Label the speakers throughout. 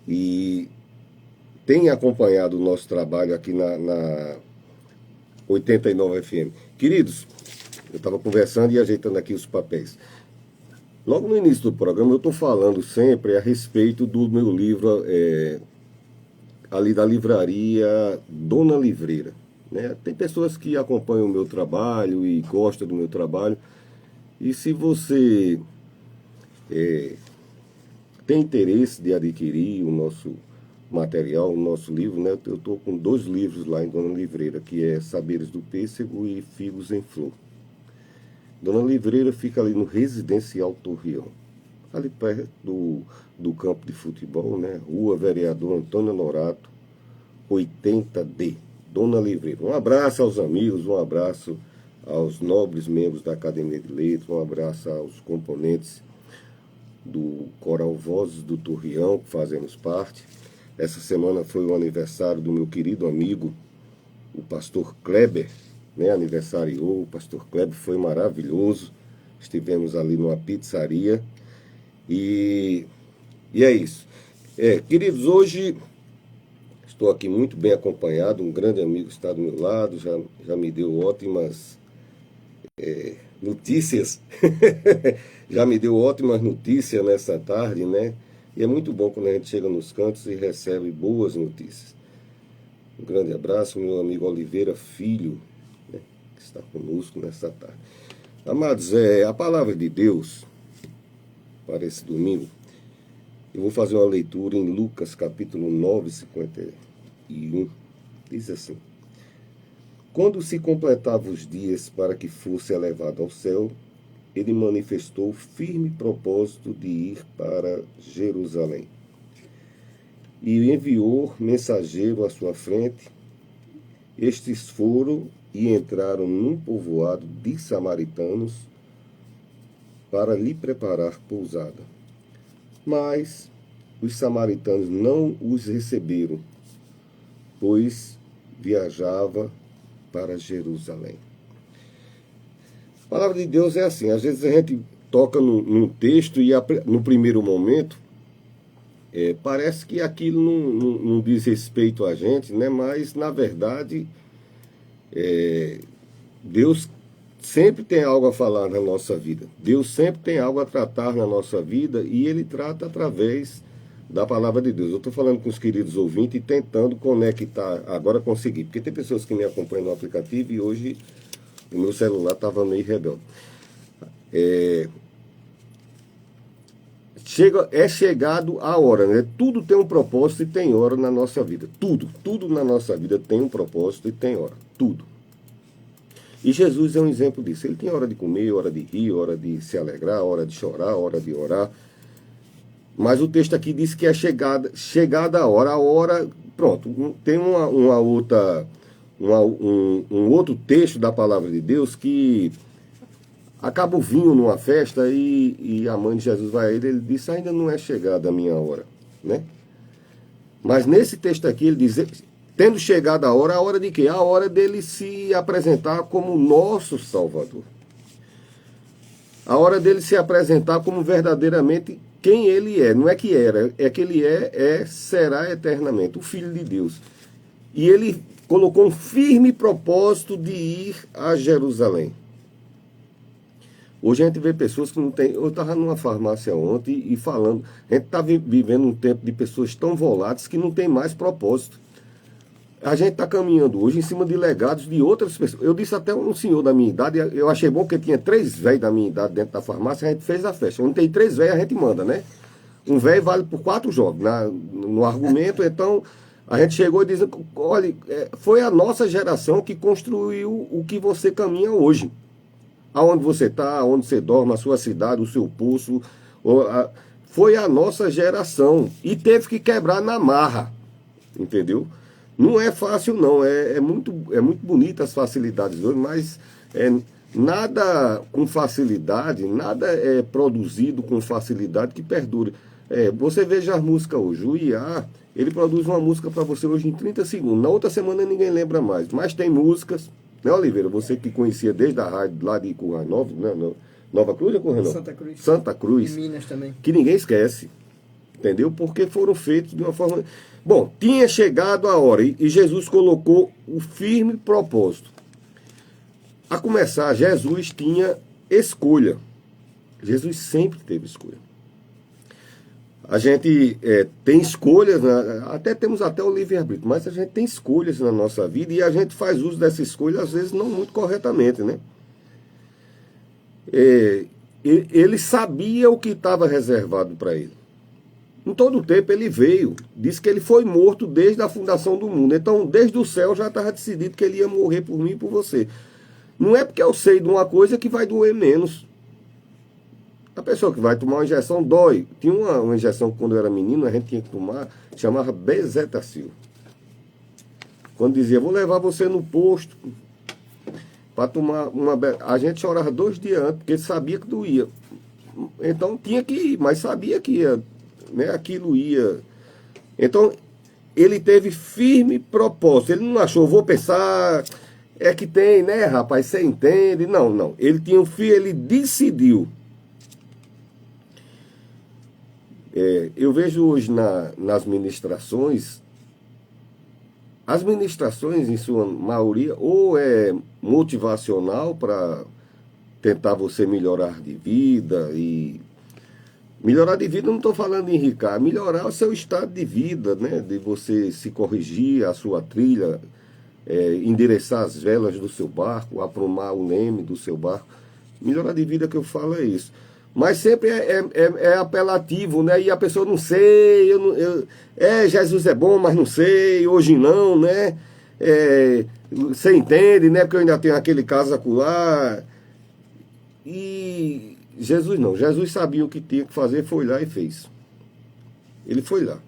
Speaker 1: e tem acompanhado o nosso trabalho aqui na 89 FM. Queridos, eu estava conversando e ajeitando aqui os papéis. Logo no início do programa eu estou falando sempre a respeito do meu livro ali da livraria Dona Livreira. Né? Tem pessoas que acompanham o meu trabalho e gostam do meu trabalho. E se você tem interesse de adquirir o nosso material, o nosso livro, né? Eu estou com 2 livros lá em Dona Livreira, que é Saberes do Pêssego e Figos em Flor. Dona Livreira fica ali no Residencial Torreão, ali perto do campo de futebol, né? Rua Vereador Antônio Norato, 80D, Dona Livreira. Um abraço aos amigos, um abraço aos nobres membros da Academia de Letras, um abraço aos componentes do Coral Vozes do Torreão, que fazemos parte. Essa semana foi o aniversário do meu querido amigo, o pastor Kleber, né? Aniversariou, o pastor Kleber, foi maravilhoso. Estivemos ali numa pizzaria e é isso. Queridos, hoje estou aqui muito bem acompanhado, um grande amigo está do meu lado, já me deu ótimas notícias, já me deu ótimas notícias nessa tarde, né? E é muito bom quando a gente chega nos cantos e recebe boas notícias. Um grande abraço, meu amigo Oliveira Filho, né, que está conosco nessa tarde. Amados, a palavra de Deus para esse domingo, eu vou fazer uma leitura em Lucas capítulo 9, 51. Diz assim: quando se completavam os dias para que fosse elevado ao céu, ele manifestou firme propósito de ir para Jerusalém. E enviou mensageiro à sua frente. Estes foram e entraram num povoado de samaritanos para lhe preparar pousada. Mas os samaritanos não os receberam, pois viajava para Jerusalém. A palavra de Deus é assim, às vezes a gente toca num texto e no primeiro momento parece que aquilo não diz respeito a gente, né? Mas na verdade Deus sempre tem algo a falar na nossa vida. Deus sempre tem algo a tratar na nossa vida e Ele trata através da palavra de Deus. Eu estou falando com os queridos ouvintes e tentando conectar, agora consegui, porque tem pessoas que me acompanham no aplicativo e hoje o meu celular estava meio rebelde. Chegado a hora, né? Tudo tem um propósito e tem hora na nossa vida. Tudo na nossa vida tem um propósito e tem hora. Tudo. E Jesus é um exemplo disso. Ele tem hora de comer, hora de rir, hora de se alegrar, hora de chorar, hora de orar. Mas o texto aqui diz que é chegada a hora, pronto. Tem uma outra, um outro texto da palavra de Deus que acaba o vinho numa festa e a mãe de Jesus vai a ele disse, ainda não é chegada a minha hora, né? Mas nesse texto aqui ele diz, tendo chegado a hora de quê? A hora dele se apresentar como nosso Salvador. A hora dele se apresentar como verdadeiramente quem ele é. Não é que era, é que ele será eternamente, o Filho de Deus. E ele colocou um firme propósito de ir a Jerusalém. Hoje a gente vê pessoas que não têm... Eu estava numa farmácia ontem e falando... A gente está vivendo um tempo de pessoas tão voláteis que não tem mais propósito. A gente está caminhando hoje em cima de legados de outras pessoas. Eu disse até um senhor da minha idade, eu achei bom que tinha 3 velhos da minha idade dentro da farmácia, a gente fez a festa. Quando tem 3 velhos, a gente manda, né? Um velho vale por 4 jogos no argumento, então... A gente chegou e disse, olha, foi a nossa geração que construiu o que você caminha hoje. Aonde você está, aonde você dorme, a sua cidade, o seu pulso. Foi a nossa geração. E teve que quebrar na marra. Entendeu? Não é fácil, não. É muito bonita as facilidades hoje, mas nada com facilidade, nada é produzido com facilidade que perdure. Você veja as músicas hoje. O IA, ele produz uma música para você hoje em 30 segundos. Na outra semana ninguém lembra mais. Mas tem músicas, né, Oliveira? Você que conhecia desde a rádio lá de Currais Novos, né? Nova Cruz ou Currais Novos?
Speaker 2: Santa Cruz.
Speaker 1: Santa Cruz.
Speaker 2: E Minas também.
Speaker 1: Que ninguém esquece. entendeu? Porque foram feitos de uma forma... Bom, tinha chegado a hora e Jesus colocou o firme propósito. A começar, Jesus tinha escolha. Jesus sempre teve escolha. A gente tem escolhas, né? Temos até o livre-arbítrio, mas a gente tem escolhas na nossa vida e a gente faz uso dessa escolha, às vezes, não muito corretamente, né? Ele sabia o que estava reservado para ele. Em todo o tempo ele veio, disse que ele foi morto desde a fundação do mundo. Então, desde o céu já estava decidido que ele ia morrer por mim e por você. Não é porque eu sei de uma coisa que vai doer menos. A pessoa que vai tomar uma injeção dói. Tinha uma injeção que quando eu era menino, a gente tinha que tomar, chamava Bezetacil. Quando dizia, vou levar você no posto para tomar uma... A gente chorava 2 dias antes, porque sabia que doía. Então tinha que ir, mas sabia que ia, né, aquilo ia. Então ele teve firme propósito. Ele não achou, vou pensar, é que tem, né, rapaz, você entende. Não. Ele tinha um filho, ele decidiu. Eu vejo hoje nas ministrações, as ministrações, em sua maioria, ou é motivacional para tentar você melhorar de vida. E melhorar de vida, não estou falando em enriquecer, melhorar o seu estado de vida, né? De você se corrigir, a sua trilha, endereçar as velas do seu barco, aprumar o leme do seu barco. Melhorar de vida que eu falo é isso. Mas sempre é apelativo, né? E a pessoa não sei, Jesus é bom, mas não sei, hoje não, né? Você entende, né? Porque eu ainda tenho aquele caso acolá. E Jesus não. Jesus sabia o que tinha que fazer, foi lá e fez. Ele foi lá.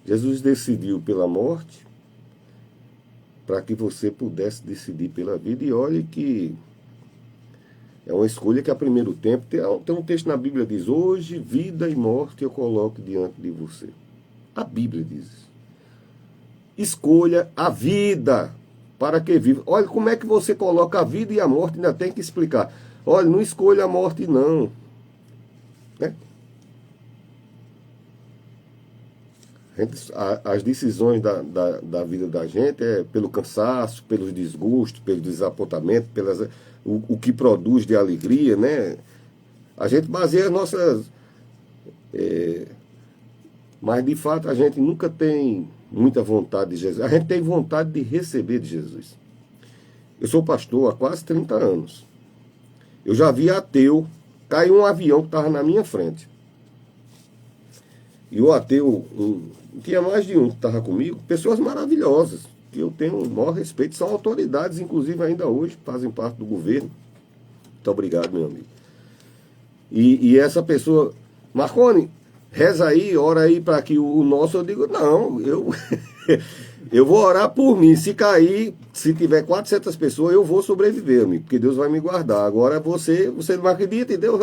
Speaker 1: Jesus decidiu pela morte para que você pudesse decidir pela vida. E olhe que é uma escolha que a primeiro tempo, tem um texto na Bíblia que diz, hoje vida e morte eu coloco diante de você. A Bíblia diz isso. Escolha a vida para que viva. Olha como é que você coloca a vida e a morte, ainda tem que explicar. Olha, não escolha a morte não. Né? As decisões da vida da gente é pelo cansaço, pelos desgostos, pelo desapontamento, o que produz de alegria, né? A gente baseia as nossas... mas, de fato, a gente nunca tem muita vontade de Jesus. A gente tem vontade de receber de Jesus. Eu sou pastor há quase 30 anos. Eu já vi ateu, caiu um avião que estava na minha frente. E o ateu, tinha mais de um que estava comigo, pessoas maravilhosas, que eu tenho o maior respeito, são autoridades, inclusive ainda hoje, fazem parte do governo. Muito obrigado, meu amigo. E essa pessoa, Marconi, reza aí, ora aí para que o nosso, eu digo, não, eu vou orar por mim, se cair, se tiver 400 pessoas, eu vou sobreviver, amigo, porque Deus vai me guardar. Agora você não acredita em Deus?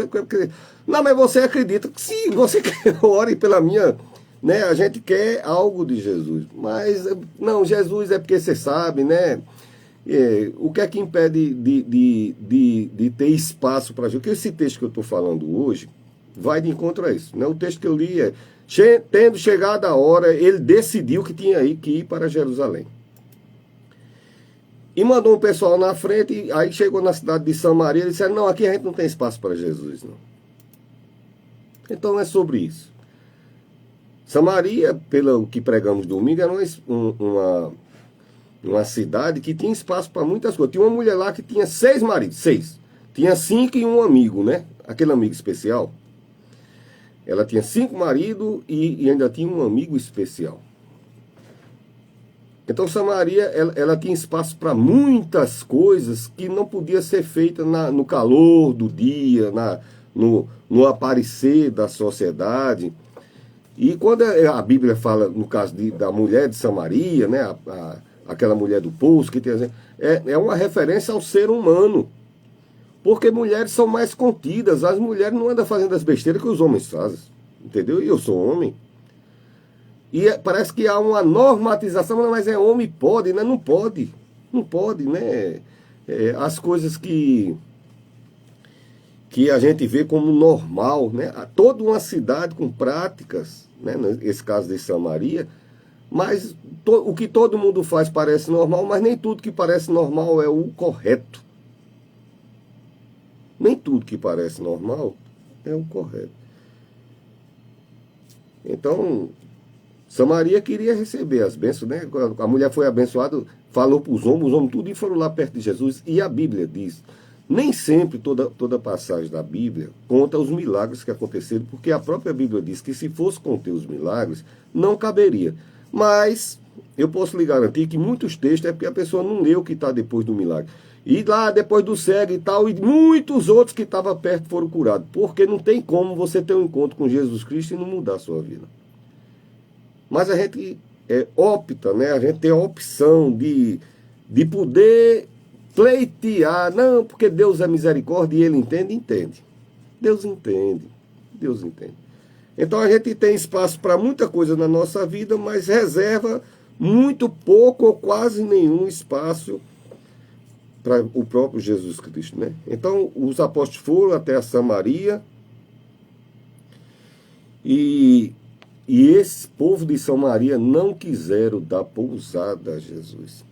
Speaker 1: Não, mas você acredita, sim, você quer, ore pela minha... Né? A gente quer algo de Jesus, mas não, Jesus é porque você sabe, né? O que é que impede de ter espaço para Jesus? Porque esse texto que eu estou falando hoje vai de encontro a isso, né? O texto que eu li é, tendo chegado a hora, ele decidiu que tinha que ir para Jerusalém. E mandou um pessoal na frente, e aí chegou na cidade de Samaria, e disseram, não, aqui a gente não tem espaço para Jesus, não. Então é sobre isso. Samaria, pelo que pregamos domingo, era uma cidade que tinha espaço para muitas coisas. Tinha uma mulher lá que tinha 6 maridos, 6. Tinha 5 e um amigo, né? Aquele amigo especial. Ela tinha 5 maridos e ainda tinha um amigo especial. Então Samaria, ela tinha espaço para muitas coisas que não podia ser feita no calor do dia, no aparecer da sociedade. E quando a Bíblia fala, no caso da mulher de Samaria, né, aquela mulher do poço, que tem, é uma referência ao ser humano. Porque mulheres são mais contidas, as mulheres não andam fazendo as besteiras que os homens fazem, entendeu? E eu sou homem. E parece que há uma normatização, mas homem pode, né? Não pode, né? As coisas que que a gente vê como normal, né? Toda uma cidade com práticas, né? Nesse caso de Samaria, mas o que todo mundo faz parece normal, mas nem tudo que parece normal é o correto. Nem tudo que parece normal é o correto. Então, Samaria queria receber as bênçãos, né? A mulher foi abençoada, falou para os homens tudo e foram lá perto de Jesus. E a Bíblia diz, nem sempre toda passagem da Bíblia conta os milagres que aconteceram, porque a própria Bíblia diz que se fosse conter os milagres, não caberia. Mas eu posso lhe garantir que muitos textos é porque a pessoa não leu o que está depois do milagre. E lá depois do cego e tal, e muitos outros que estavam perto foram curados. Porque não tem como você ter um encontro com Jesus Cristo e não mudar a sua vida. Mas a gente opta, né? A gente tem a opção de poder pleitear. Não, porque Deus é misericórdia e Ele entende, entende. Deus entende, Deus entende. Então a gente tem espaço para muita coisa na nossa vida, mas reserva muito pouco ou quase nenhum espaço para o próprio Jesus Cristo, né? Então os apóstolos foram até a Samaria e esse povo de Samaria não quiseram dar pousada a Jesus.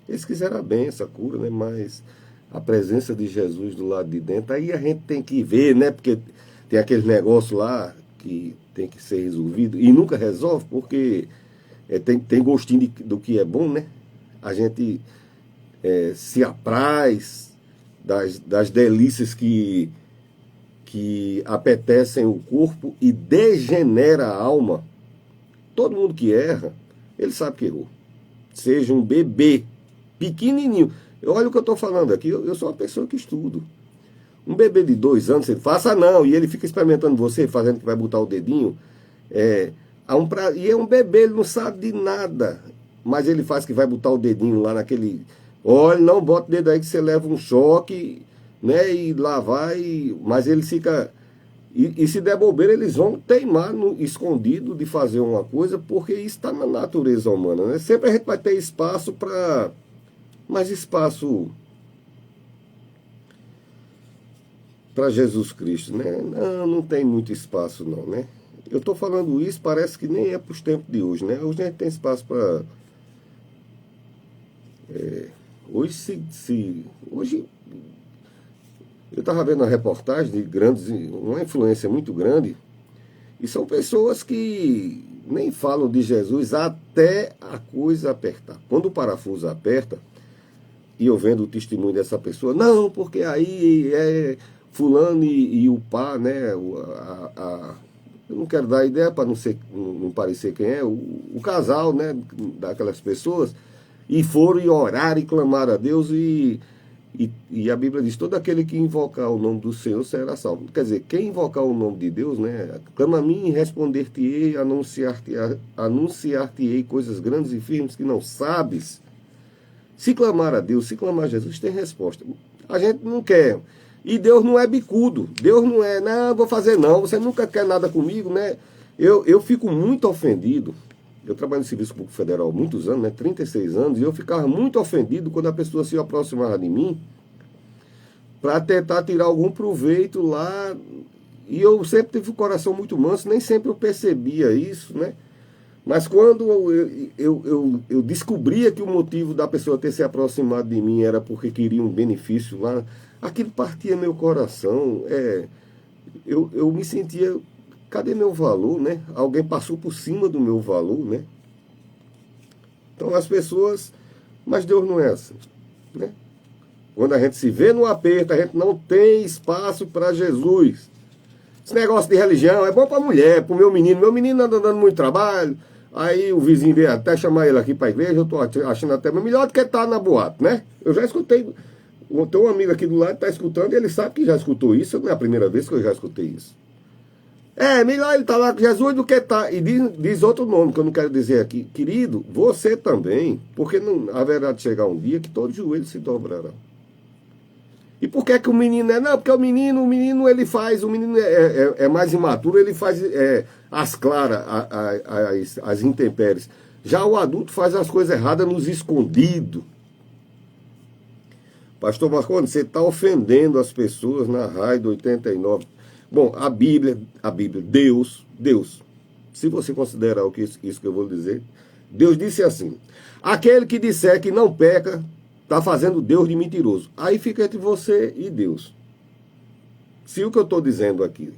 Speaker 1: Eles quiseram a bênção, a cura, né? Mas a presença de Jesus do lado de dentro, aí a gente tem que ver, né? Porque tem aquele negócio lá que tem que ser resolvido e nunca resolve, porque tem gostinho do que é bom, né? A gente se apraz das delícias que apetecem o corpo e degenera a alma. Todo mundo que erra, ele sabe que errou. Seja um bebê pequenininho. Olha o que eu estou falando aqui, eu sou uma pessoa que estudo. Um bebê de 2 anos, você faça não, e ele fica experimentando você, fazendo que vai botar o dedinho. E é um bebê, ele não sabe de nada, mas ele faz que vai botar o dedinho lá naquele... Olha, não bota o dedo aí que você leva um choque, né? E lá vai, mas ele fica... E se der bobeira, eles vão teimar no escondido de fazer uma coisa, porque isso está na natureza humana, né? Sempre a gente vai ter espaço para... Mas espaço para Jesus Cristo, né? Não tem muito espaço não, né? Eu estou falando isso, parece que nem é para os tempos de hoje, né? Hoje a gente tem espaço para... Hoje eu estava vendo uma reportagem de uma influência muito grande, e são pessoas que nem falam de Jesus até a coisa apertar. Quando o parafuso aperta, e eu vendo o testemunho dessa pessoa, não, porque aí fulano e o pá, né, eu não quero dar ideia para não parecer quem é, o casal, né, daquelas pessoas, e foram e oraram e clamaram a Deus, e a Bíblia diz, todo aquele que invocar o nome do Senhor será salvo. Quer dizer, quem invocar o nome de Deus, né, clama a mim e responder-te-ei, anunciar-te-ei coisas grandes e firmes que não sabes. Se clamar a Deus, se clamar a Jesus, tem resposta. A gente não quer. E Deus não é bicudo. Deus não é, não, vou fazer não, você nunca quer nada comigo, né? Eu fico muito ofendido. Eu trabalho no Serviço Público Federal há muitos anos, né? 36 anos, e eu ficava muito ofendido quando a pessoa se aproximava de mim para tentar tirar algum proveito lá. E eu sempre tive o coração muito manso, nem sempre eu percebia isso, né? Mas quando eu descobria que o motivo da pessoa ter se aproximado de mim era porque queria um benefício lá, aquilo partia meu coração. Eu me sentia, cadê meu valor, né? Alguém passou por cima do meu valor, né? Então as pessoas, mas Deus não é assim, né? Quando a gente se vê no aperto, a gente não tem espaço para Jesus. Esse negócio de religião é bom para mulher, para o meu menino anda dando muito trabalho. Aí o vizinho veio até chamar ele aqui para a igreja, eu estou achando até melhor do que estar na boate, né? Eu já escutei, tem um amigo aqui do lado que está escutando e ele sabe que já escutou isso, não é a primeira vez que eu já escutei isso. Melhor ele estar lá com Jesus do que estar... E diz outro nome que eu não quero dizer aqui. Querido, você também, porque não haverá de chegar um dia que todo joelho se dobrará. E por que o menino é? Não, porque o menino ele faz, o menino é mais imaturo, ele faz as claras, as intempéries. Já o adulto faz as coisas erradas nos escondidos. Pastor Marconi, você está ofendendo as pessoas na Raid 89. Bom, a Bíblia, Deus, se você considerar isso que eu vou dizer, Deus disse assim: aquele que disser que não peca, está fazendo Deus de mentiroso. Aí fica entre você e Deus. Se o que eu estou dizendo aqui,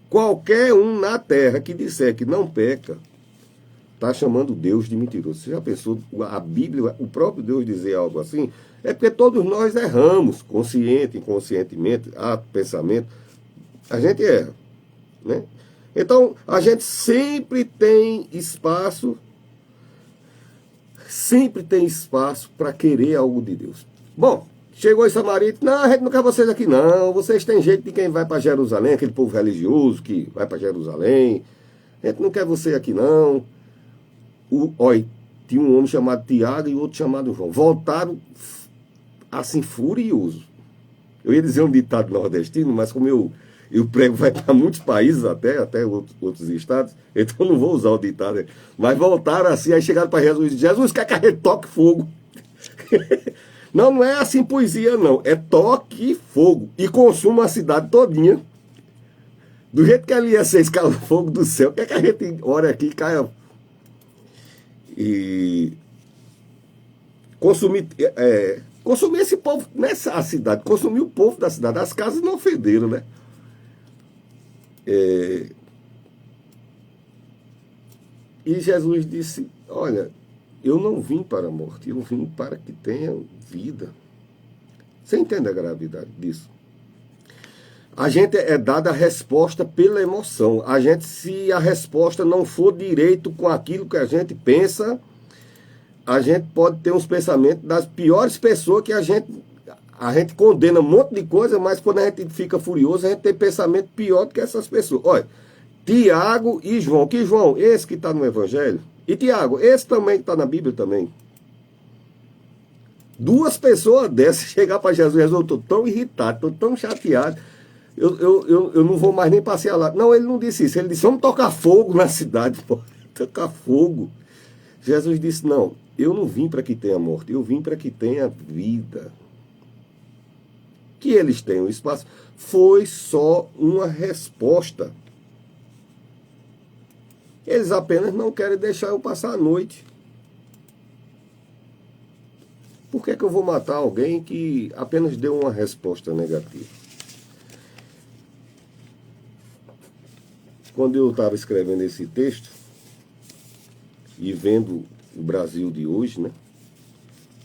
Speaker 1: qualquer um na terra que disser que não peca, está chamando Deus de mentiroso. Você já pensou, a Bíblia, o próprio Deus dizer algo assim? É porque todos nós erramos, consciente, inconscientemente, ato, pensamento, a gente erra, né? Então, a gente sempre tem espaço para querer algo de Deus. Bom, chegou esse samarita, não, a gente não quer vocês aqui não, vocês têm jeito de quem vai para Jerusalém, aquele povo religioso que vai para Jerusalém, a gente não quer você aqui não. Olha, tinha um homem chamado Tiago e outro chamado João. Voltaram assim, furiosos. Eu ia dizer um ditado nordestino, mas como eu prego vai para muitos países até outros estados, então não vou usar o ditado. Mas voltaram assim, aí chegaram para Jesus e disseram: Jesus quer que a gente toque fogo. Não, não é assim poesia não, é toque fogo e consuma a cidade todinha. Do jeito que ali ia ser escala fogo do céu, quer que a gente ore aqui e caia e consumir esse povo nessa cidade, consumir o povo da cidade. As casas não ofenderam, né? E Jesus disse: olha, eu não vim para a morte, eu vim para que tenha vida. Você entende a gravidade disso? A gente é dada a resposta pela emoção. Se a resposta não for direito com aquilo que a gente pensa, a gente pode ter uns pensamentos das piores pessoas que a gente condena um monte de coisa, mas quando a gente fica furioso, a gente tem pensamento pior do que essas pessoas. Olha, Tiago e João. Que João? Esse que está no Evangelho. E Tiago, esse também está na Bíblia também. Duas pessoas dessas chegar para Jesus: eu estou tão irritado, estou tão chateado, eu não vou mais nem passear lá. Não, ele não disse isso. Ele disse: vamos tocar fogo na cidade. Pô. Tocar fogo. Jesus disse: não, eu não vim para que tenha morte, eu vim para que tenha vida. Que eles tenham espaço foi só uma resposta. Eles apenas não querem deixar eu passar a noite. Por que eu vou matar alguém que apenas deu uma resposta negativa? Quando eu estava escrevendo esse texto e vendo o Brasil de hoje, né?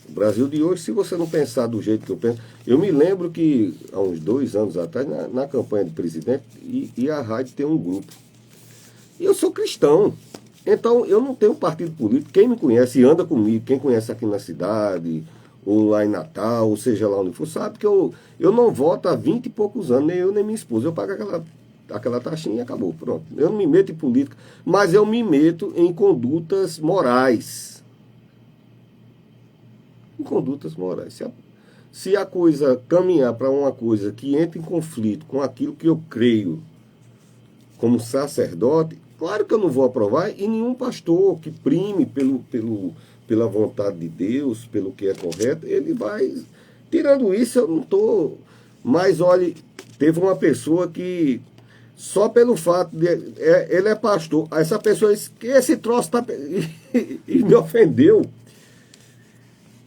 Speaker 1: O Brasil de hoje, se você não pensar do jeito que eu penso... Eu me lembro que há uns 2 anos atrás, na campanha de presidente, e a rádio tem um grupo. E eu sou cristão. Então, eu não tenho partido político. Quem me conhece e anda comigo, quem conhece aqui na cidade, ou lá em Natal, ou seja lá onde for, sabe que eu não voto há 20 e poucos anos, nem eu nem minha esposa. Eu pago aquela taxinha e acabou, pronto. Eu não me meto em política, mas eu me meto em condutas morais. Em condutas morais. Se a coisa caminhar para uma coisa que entra em conflito com aquilo que eu creio como sacerdote, claro que eu não vou aprovar, e nenhum pastor que prime pela vontade de Deus, pelo que é correto, ele vai... Tirando isso, eu não estou... Mas, olha, teve uma pessoa que, só pelo fato de... ele é pastor, essa pessoa disse que esse troço está... e me ofendeu.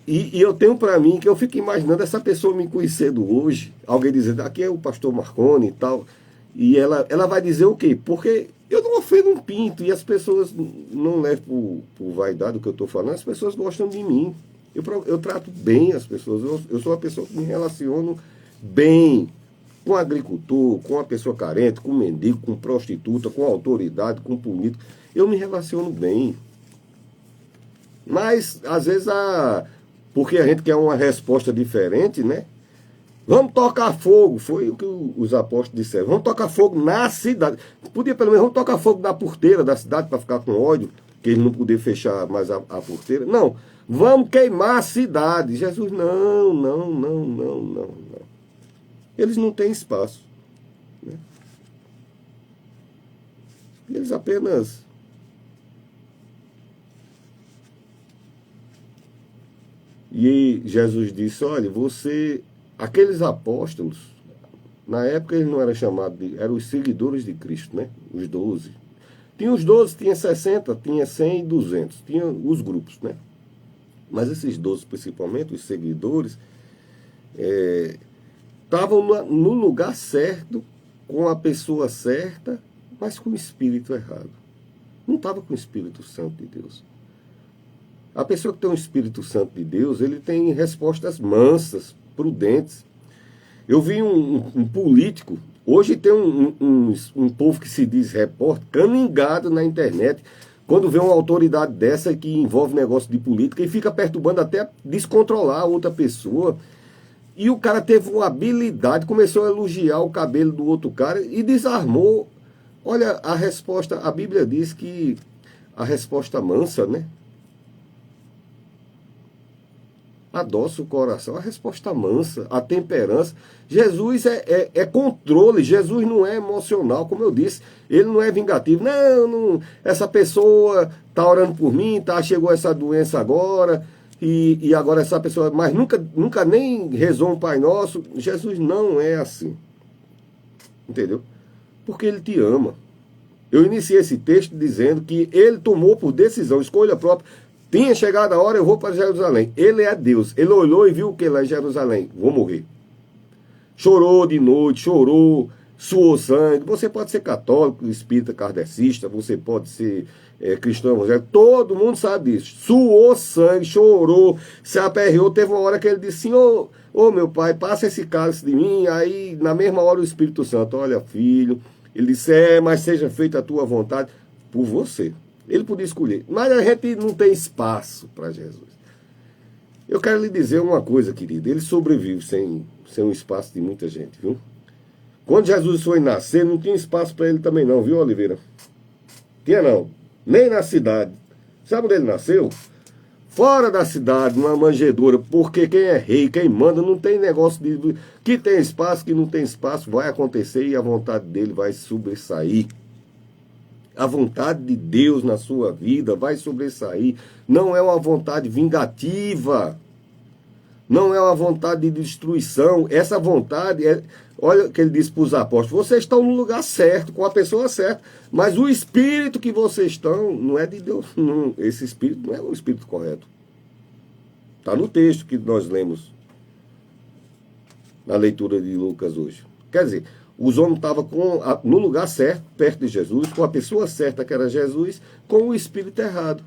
Speaker 1: E eu tenho para mim que eu fico imaginando essa pessoa me conhecendo hoje, alguém dizendo: aqui é o pastor Marconi e tal, e ela vai dizer o quê? Porque eu não ofendo um pinto, e as pessoas não levam por vaidade o que eu estou falando, as pessoas gostam de mim. Eu trato bem as pessoas, eu sou uma pessoa que me relaciono bem com agricultor, com a pessoa carente, com mendigo, com prostituta, com autoridade, com político. Eu me relaciono bem. Mas, às vezes, porque a gente quer uma resposta diferente, né? Vamos tocar fogo, foi o que os apóstolos disseram. Vamos tocar fogo na cidade. Podia pelo menos, vamos tocar fogo na porteira da cidade para ficar com ódio, que eles não podiam fechar mais a porteira. Não, vamos queimar a cidade. Jesus: não. Eles não têm espaço, né? Eles apenas... E Jesus disse, olha, aqueles apóstolos, na época eles não eram chamados eram os seguidores de Cristo, né? Os 12. Tinha os 12, tinha 60, tinha 100 e 200, tinha os grupos, né? Mas esses 12, principalmente, os seguidores, estavam no lugar certo, com a pessoa certa, mas com o espírito errado. Não estava com o Espírito Santo de Deus. A pessoa que tem o Espírito Santo de Deus, ele tem respostas mansas, prudentes. Eu vi um político, hoje tem um povo que se diz repórter, caningado na internet, quando vê uma autoridade dessa que envolve negócio de política e fica perturbando até descontrolar a outra pessoa. E o cara teve uma habilidade, começou a elogiar o cabelo do outro cara e desarmou. Olha, a resposta, a Bíblia diz que a resposta mansa, né? Adoça o coração, a resposta mansa, a temperança. Jesus é controle, Jesus não é emocional, como eu disse, ele não é vingativo. Não, essa pessoa está orando por mim, chegou essa doença agora, e agora essa pessoa, mas nunca nem rezou um Pai Nosso. Jesus não é assim, entendeu? Porque ele te ama. Eu iniciei esse texto dizendo que ele tomou por decisão, escolha própria, tinha chegado a hora, eu vou para Jerusalém. Ele é Deus. Ele olhou e viu o que lá em Jerusalém? Vou morrer. Chorou de noite, chorou, suou sangue. Você pode ser católico, espírita, kardecista, você pode ser cristão evangélico, todo mundo sabe disso. Suou sangue, chorou, se aperreou. Teve uma hora que ele disse, Senhor, meu pai, passa esse cálice de mim. Aí, na mesma hora, o Espírito Santo, olha, filho, ele disse, mas seja feita a tua vontade por você. Ele podia escolher, mas a gente não tem espaço para Jesus. Eu quero lhe dizer uma coisa, querido, ele sobrevive sem um espaço de muita gente, viu? Quando Jesus foi nascer, não tinha espaço para ele também não, viu, Oliveira? Tinha não, nem na cidade. Sabe onde ele nasceu? Fora da cidade, numa manjedoura, porque quem é rei, quem manda, não tem negócio de... Que tem espaço, que não tem espaço, vai acontecer e a vontade dele vai sobressair. A vontade de Deus na sua vida vai sobressair. Não é uma vontade vingativa. Não é uma vontade de destruição. Essa vontade é... Olha o que ele disse para os apóstolos. Vocês estão no lugar certo, com a pessoa certa. Mas o espírito que vocês estão não é de Deus. Não. Esse espírito não é o espírito correto. Está no texto que nós lemos na leitura de Lucas hoje. Quer dizer, os homens estavam no lugar certo, perto de Jesus, com a pessoa certa, que era Jesus, com o espírito errado,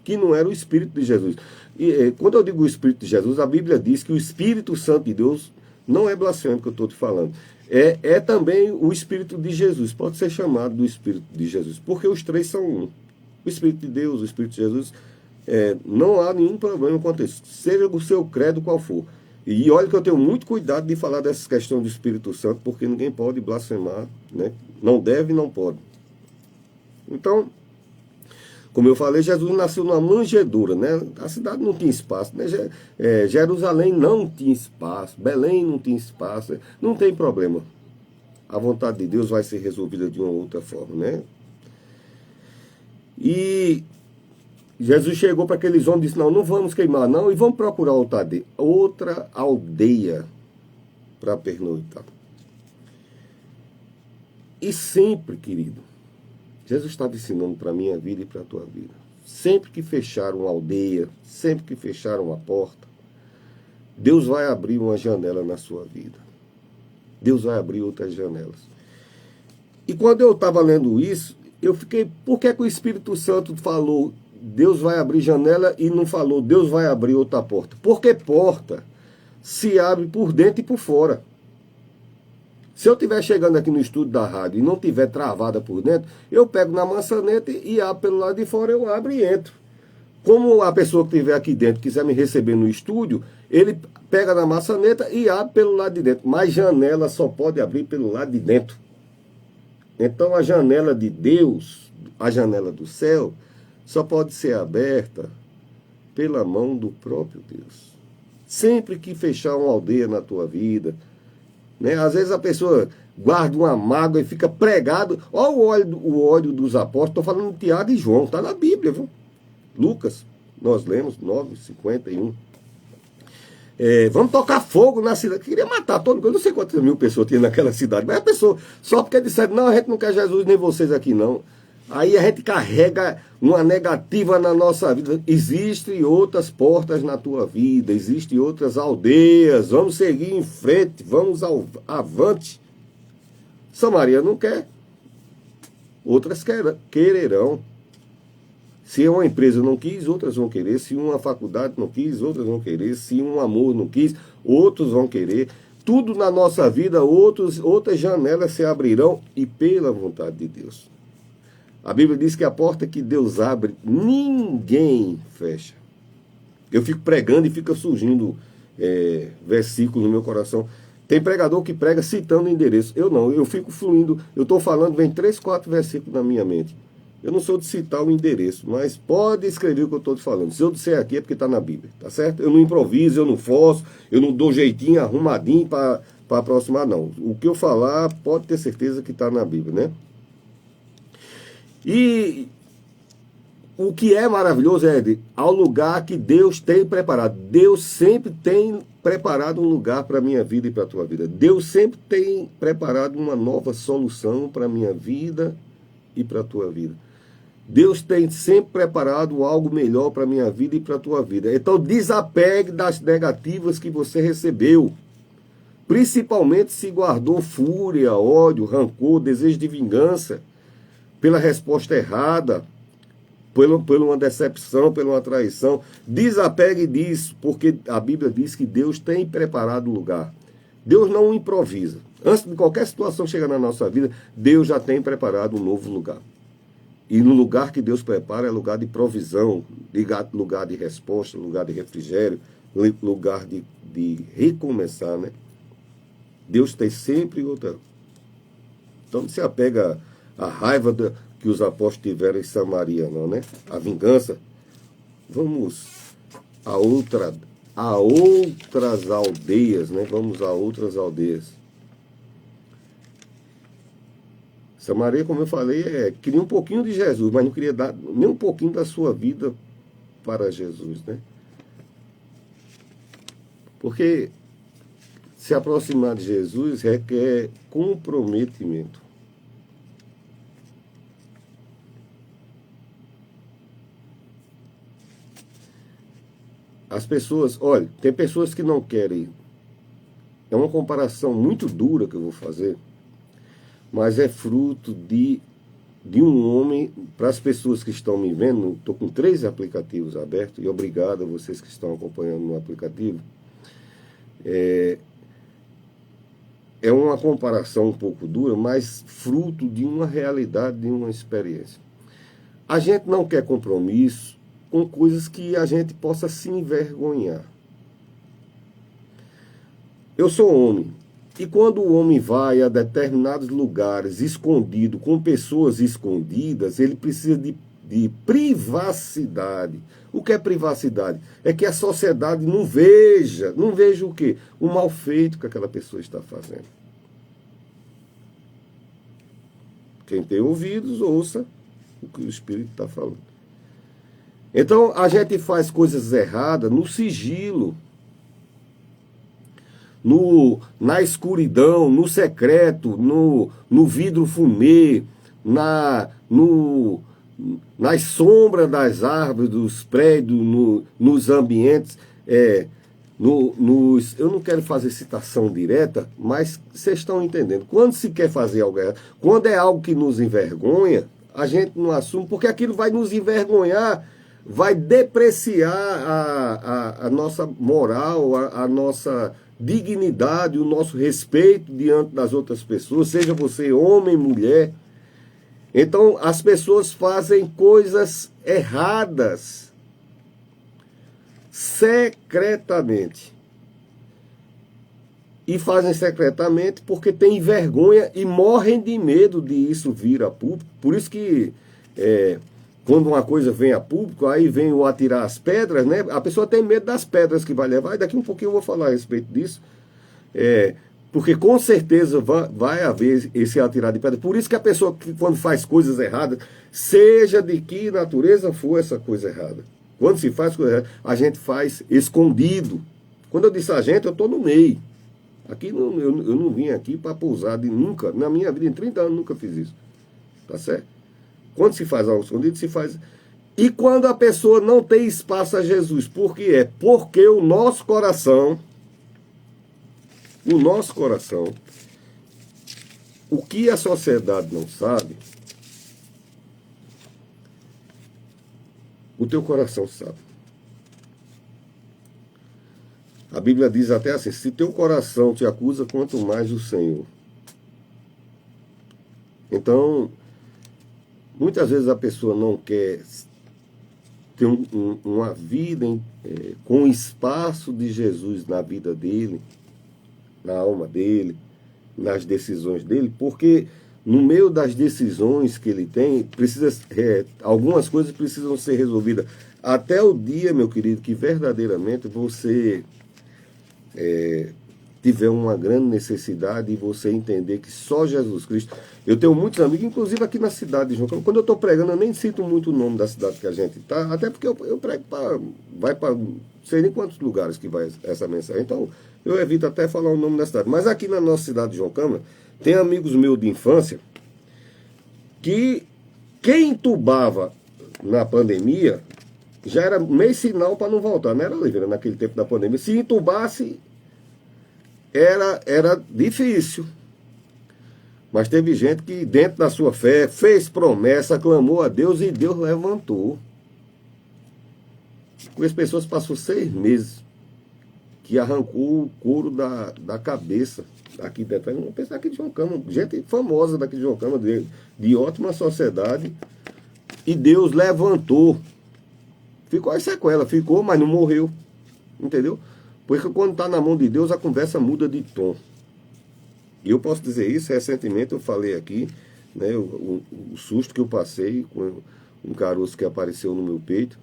Speaker 1: que não era o espírito de Jesus. E quando eu digo o espírito de Jesus, a Bíblia diz que o Espírito Santo de Deus não é blasfêmio que eu estou te falando. É também o Espírito de Jesus, pode ser chamado do Espírito de Jesus, porque os três são um. O Espírito de Deus, o Espírito de Jesus, não há nenhum problema quanto a isso, seja o seu credo qual for. E olha que eu tenho muito cuidado de falar dessa questão do Espírito Santo, porque ninguém pode blasfemar, né? Não deve e não pode. Então, como eu falei, Jesus nasceu numa manjedoura, né? A cidade não tinha espaço, né? Jerusalém não tinha espaço, Belém não tinha espaço, não tem problema. A vontade de Deus vai ser resolvida de uma outra forma, né? E Jesus chegou para aqueles homens e disse, não vamos queimar não, e vamos procurar outra aldeia para pernoitar. E sempre, querido, Jesus estava ensinando para a minha vida e para a tua vida. Sempre que fecharam uma aldeia, sempre que fecharam uma porta, Deus vai abrir uma janela na sua vida. Deus vai abrir outras janelas. E quando eu estava lendo isso, eu fiquei, por que o Espírito Santo falou Deus vai abrir janela e não falou Deus vai abrir outra porta? Porque porta se abre por dentro e por fora. Se eu estiver chegando aqui no estúdio da rádio e não estiver travada por dentro, eu pego na maçaneta e abro pelo lado de fora, eu abro e entro. Como a pessoa que estiver aqui dentro quiser me receber no estúdio, ele pega na maçaneta e abre pelo lado de dentro. Mas janela só pode abrir pelo lado de dentro. Então a janela de Deus, a janela do céu, só pode ser aberta pela mão do próprio Deus. Sempre que fechar uma aldeia na tua vida, né? Às vezes a pessoa guarda uma mágoa e fica pregado. Olha o óleo dos apóstolos, estou falando de Tiago e João, está na Bíblia, viu? Lucas, nós lemos 9:51. vamos tocar fogo na cidade. Queria matar todo mundo. Eu não sei quantas mil pessoas tinha naquela cidade, mas a pessoa, só porque disseram, não, a gente não quer Jesus nem vocês aqui não. Aí a gente carrega uma negativa na nossa vida. Existem outras portas na tua vida, existem outras aldeias. Vamos seguir em frente, vamos avante. Samaria não quer, outras quererão. Se uma empresa não quis, outras vão querer. Se uma faculdade não quis, outras vão querer. Se um amor não quis, outros vão querer. Tudo na nossa vida, outras janelas se abrirão e pela vontade de Deus. A Bíblia diz que a porta que Deus abre, ninguém fecha. Eu fico pregando e fica surgindo versículos no meu coração. Tem pregador que prega citando endereço. Eu não, eu fico fluindo. Eu estou falando, vem 3, 4 versículos na minha mente. Eu não sou de citar o endereço, mas pode escrever o que eu estou te falando. Se eu disser aqui é porque está na Bíblia, tá certo? Eu não improviso, eu não forço, eu não dou jeitinho, arrumadinho para aproximar, não. O que eu falar, pode ter certeza que está na Bíblia, né? E o que é maravilhoso é ao lugar que Deus tem preparado. Deus sempre tem preparado um lugar para a minha vida e para a tua vida. Deus sempre tem preparado uma nova solução para a minha vida e para a tua vida. Deus tem sempre preparado algo melhor para a minha vida e para a tua vida. Então desapegue das negativas que você recebeu. Principalmente se guardou fúria, ódio, rancor, desejo de vingança, pela resposta errada, por uma decepção, por uma traição. Desapegue disso, porque a Bíblia diz que Deus tem preparado o lugar. Deus não improvisa. Antes de qualquer situação chegar na nossa vida, Deus já tem preparado um novo lugar. E no lugar que Deus prepara é lugar de provisão, lugar de resposta, lugar de refrigério, lugar de recomeçar, né? Deus tem sempre outra. Então não se apega à raiva que os apóstolos tiveram em Samaria, não, né? A vingança. Vamos a outras aldeias, né? Vamos a outras aldeias. Samaria, como eu falei, queria um pouquinho de Jesus, mas não queria dar nem um pouquinho da sua vida para Jesus, né? Porque se aproximar de Jesus requer comprometimento. As pessoas, olha, tem pessoas que não querem. É uma comparação muito dura que eu vou fazer, mas é fruto de um homem. Para as pessoas que estão me vendo, estou com 3 aplicativos abertos, e obrigado a vocês que estão acompanhando no aplicativo. É uma comparação um pouco dura, mas fruto de uma realidade, de uma experiência. A gente não quer compromisso com coisas que a gente possa se envergonhar. Eu sou homem. E quando o homem vai a determinados lugares escondido, com pessoas escondidas, ele precisa de privacidade. O que é privacidade? É que a sociedade não veja o quê? O mal feito que aquela pessoa está fazendo. Quem tem ouvidos, ouça o que o Espírito está falando. Então, a gente faz coisas erradas no sigilo, na escuridão, no secreto, no vidro fumê, nas sombras das árvores, dos prédios, nos ambientes. Eu não quero fazer citação direta, mas vocês estão entendendo. Quando se quer fazer algo errado, quando é algo que nos envergonha, a gente não assume, porque aquilo vai nos envergonhar, vai depreciar a nossa moral, a nossa dignidade, o nosso respeito diante das outras pessoas, seja você homem, mulher. Então, as pessoas fazem coisas erradas secretamente. E fazem secretamente porque têm vergonha e morrem de medo de isso vir a público. Por isso que quando uma coisa vem a público, aí vem o atirar as pedras, né? A pessoa tem medo das pedras que vai levar, e daqui um pouquinho eu vou falar a respeito disso. Porque com certeza vai haver esse atirar de pedra. Por isso que a pessoa, quando faz coisas erradas, seja de que natureza for essa coisa errada, quando se faz coisa errada, a gente faz escondido. Quando eu disse a gente, eu estou no meio. Aqui eu não vim aqui para pousar de nunca. Na minha vida, em 30 anos, nunca fiz isso. Tá certo? Quando se faz algo escondido, se faz... E quando a pessoa não tem espaço a Jesus, por que é? Porque o nosso coração, o que a sociedade não sabe, o teu coração sabe. A Bíblia diz até assim, se teu coração te acusa, quanto mais o Senhor. Então, muitas vezes a pessoa não quer ter uma vida com o espaço de Jesus na vida dele, na alma dele, nas decisões dele, porque no meio das decisões que ele tem, algumas coisas precisam ser resolvidas. Até o dia, meu querido, que verdadeiramente você tiver uma grande necessidade e você entender que só Jesus Cristo... Eu tenho muitos amigos, inclusive aqui na cidade de João Câmara. Quando eu estou pregando, eu nem cito muito o nome da cidade que a gente está, até porque eu prego vai para não sei nem quantos lugares que vai essa mensagem. Então, eu evito até falar o nome da cidade. Mas aqui na nossa cidade de João Câmara, tem amigos meus de infância que quem entubava na pandemia já era meio sinal para não voltar, não era, Oliveira, naquele tempo da pandemia. Se entubasse, era difícil. Mas teve gente que, dentro da sua fé, fez promessa, clamou a Deus e Deus levantou. Com as pessoas passou 6 meses, que arrancou o couro da cabeça aqui dentro. Uma pessoa aqui de João Câmara, gente famosa daqui de João Câmara, de ótima sociedade, e Deus levantou. Ficou as sequelas, ficou, mas não morreu. Entendeu? Porque quando está na mão de Deus, a conversa muda de tom. E eu posso dizer isso, recentemente eu falei aqui, né, o susto que eu passei com um caroço que apareceu no meu peito,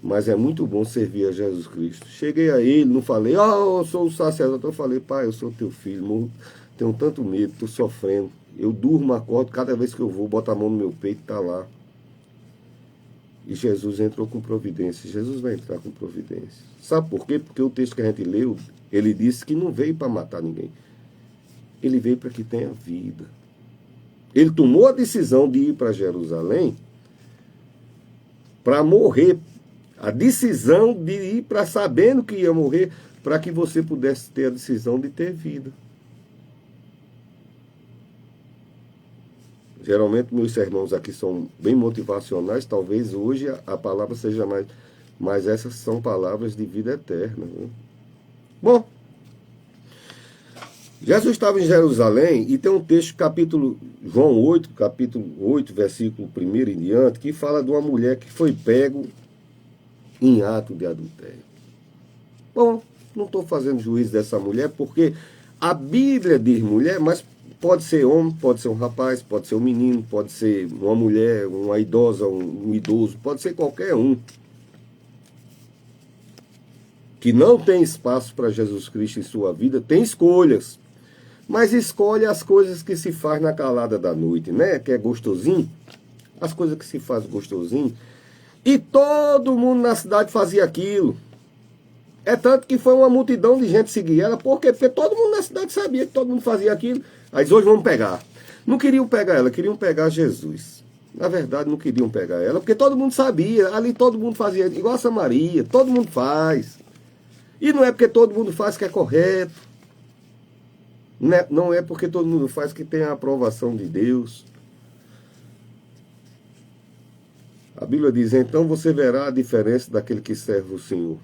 Speaker 1: mas é muito bom servir a Jesus Cristo. Cheguei a ele, não falei, eu sou o sacerdote, eu falei, pai, eu sou teu filho, morro, tenho tanto medo, estou sofrendo, eu durmo, acordo, cada vez que eu vou, boto a mão no meu peito, está lá. E Jesus entrou com providência, Jesus vai entrar com providência. Sabe por quê? Porque o texto que a gente leu, ele disse que não veio para matar ninguém. Ele veio para que tenha vida. Ele tomou a decisão de ir para Jerusalém para morrer. A decisão de ir para sabendo que ia morrer, para que você pudesse ter a decisão de ter vida. Geralmente meus sermãos aqui são bem motivacionais, talvez hoje a palavra seja mais, mas essas são palavras de vida eterna. Né? Bom, Jesus estava em Jerusalém e tem um texto, João 8, capítulo 8, versículo 1 em diante, que fala de uma mulher que foi pego em ato de adultério. Bom, não estou fazendo juízo dessa mulher, porque a Bíblia diz mulher, mas pode ser homem, pode ser um rapaz, pode ser um menino, pode ser uma mulher, uma idosa, um idoso, pode ser qualquer um que não tem espaço para Jesus Cristo em sua vida, tem escolhas. Mas escolhe as coisas que se faz na calada da noite, né? Que é gostosinho. As coisas que se faz gostosinho. E todo mundo na cidade fazia aquilo. É tanto que foi uma multidão de gente seguir ela. Por quê? Porque todo mundo na cidade sabia que todo mundo fazia aquilo. Aí hoje vamos pegar. Não queriam pegar ela, queriam pegar Jesus. Na verdade, não queriam pegar ela, porque todo mundo sabia. Ali todo mundo fazia, igual a Samaria. Todo mundo faz. E não é porque todo mundo faz que é correto. Não é porque todo mundo faz que tem a aprovação de Deus. A Bíblia diz, então você verá a diferença daquele que serve o Senhor.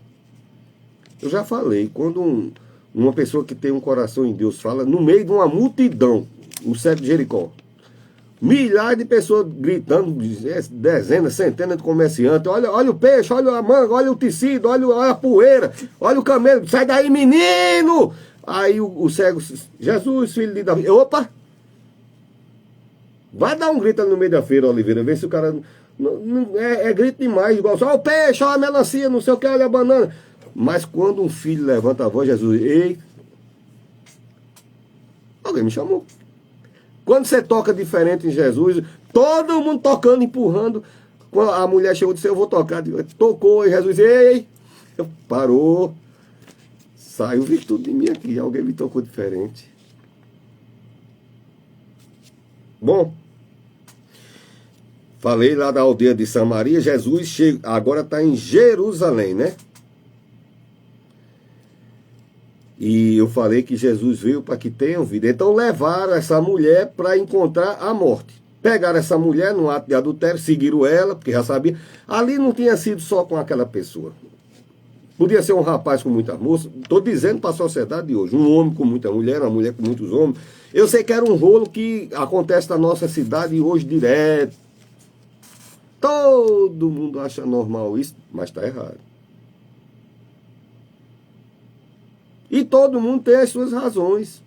Speaker 1: Eu já falei, quando uma pessoa que tem um coração em Deus fala, no meio de uma multidão, no cego de Jericó, milhares de pessoas gritando, dezenas, centenas de comerciantes, olha o peixe, olha a manga, olha o tecido, olha a poeira, olha o camelo, sai daí menino! Aí o cego, Jesus, filho de Davi, opa! Vai dar um grito ali no meio da feira, Oliveira, vê se o cara... É grito demais, igual só o peixe, olha a melancia, não sei o que, olha a banana. Mas quando um filho levanta a voz, Jesus, ei, alguém me chamou. Quando você toca diferente em Jesus, todo mundo tocando, empurrando. Quando a mulher chegou e disse, eu vou tocar. Tocou, e Jesus, ei, parou. Saiu virtude de mim aqui, alguém me tocou diferente. Bom, falei lá da aldeia de Samaria, Jesus agora está em Jerusalém, né? E eu falei que Jesus veio para que tenham vida. Então levaram essa mulher para encontrar a morte. Pegaram essa mulher no ato de adultério, seguiram ela, porque já sabia. Ali não tinha sido só com aquela pessoa. Podia ser um rapaz com muitas moças. Estou dizendo para a sociedade de hoje. Um homem com muita mulher, uma mulher com muitos homens. Eu sei que era um rolo que acontece na nossa cidade hoje direto. Todo mundo acha normal isso, mas está errado. E todo mundo tem as suas razões.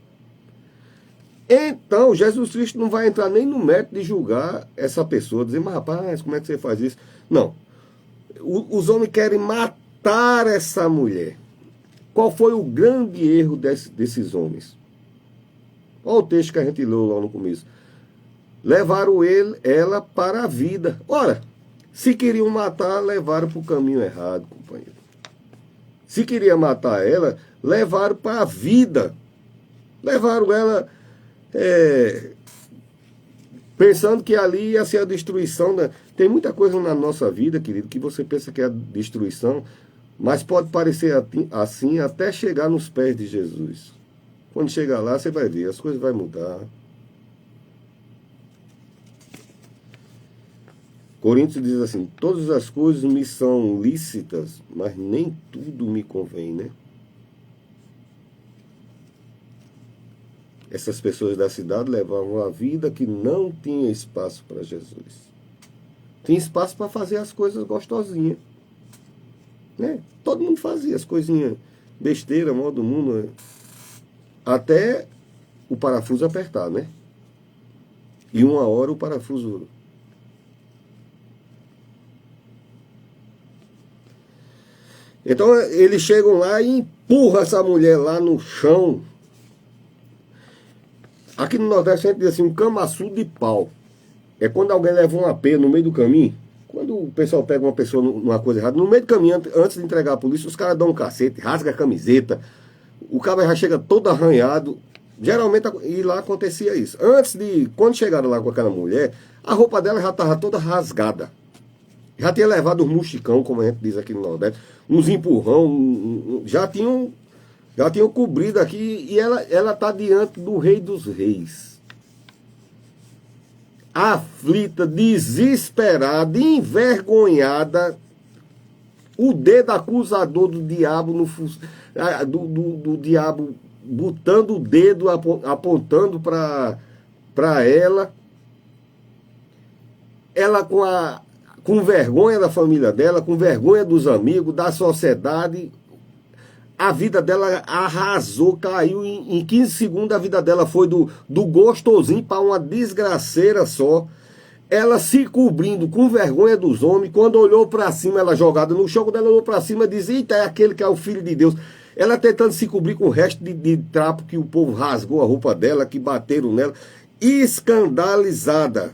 Speaker 1: Então, Jesus Cristo não vai entrar nem no mérito de julgar essa pessoa, dizer, mas rapaz, como é que você faz isso? Não. Os homens querem matar essa mulher. Qual foi o grande erro desses homens? Olha o texto que a gente leu lá no começo. Levaram ela para a vida. Ora, se queriam matar, levaram para o caminho errado, companheiro. Se queria matar ela, levaram para a vida. Levaram ela pensando que ali ia ser a destruição. Tem muita coisa na nossa vida, querido, que você pensa que é a destruição, mas pode parecer assim até chegar nos pés de Jesus. Quando chegar lá, você vai ver, as coisas vão mudar. Coríntios diz assim, todas as coisas me são lícitas, mas nem tudo me convém, né? Essas pessoas da cidade levavam uma vida que não tinha espaço para Jesus. Tinha espaço para fazer as coisas gostosinhas. Né? Todo mundo fazia as coisinhas besteira, mal do mundo. Né? Até o parafuso apertar, né? E uma hora o parafuso... Então eles chegam lá e empurram essa mulher lá no chão. Aqui no Nordeste a gente diz assim, um camaçu de pau. É quando alguém leva um AP no meio do caminho. Quando o pessoal pega uma pessoa numa coisa errada, no meio do caminho, antes de entregar a polícia, os caras dão um cacete, rasga a camiseta. O cara já chega todo arranhado. Geralmente, e lá acontecia isso. Quando chegaram lá com aquela mulher, a roupa dela já estava toda rasgada. Já tinha levado uns muxicão, como a gente diz aqui no Nordeste, uns empurrão, já tinham cobrido aqui, e ela está diante do Rei dos Reis. Aflita, desesperada, envergonhada, o dedo acusador do diabo, do diabo botando o dedo, apontando para ela com vergonha da família dela, com vergonha dos amigos, da sociedade. A vida dela arrasou, caiu em 15 segundos, a vida dela foi do gostosinho para uma desgraceira só. Ela se cobrindo com vergonha dos homens, quando olhou para cima, ela jogada no chão, quando ela olhou para cima, dizia, eita, é aquele que é o Filho de Deus. Ela tentando se cobrir com o resto de trapo que o povo rasgou a roupa dela, que bateram nela, escandalizada.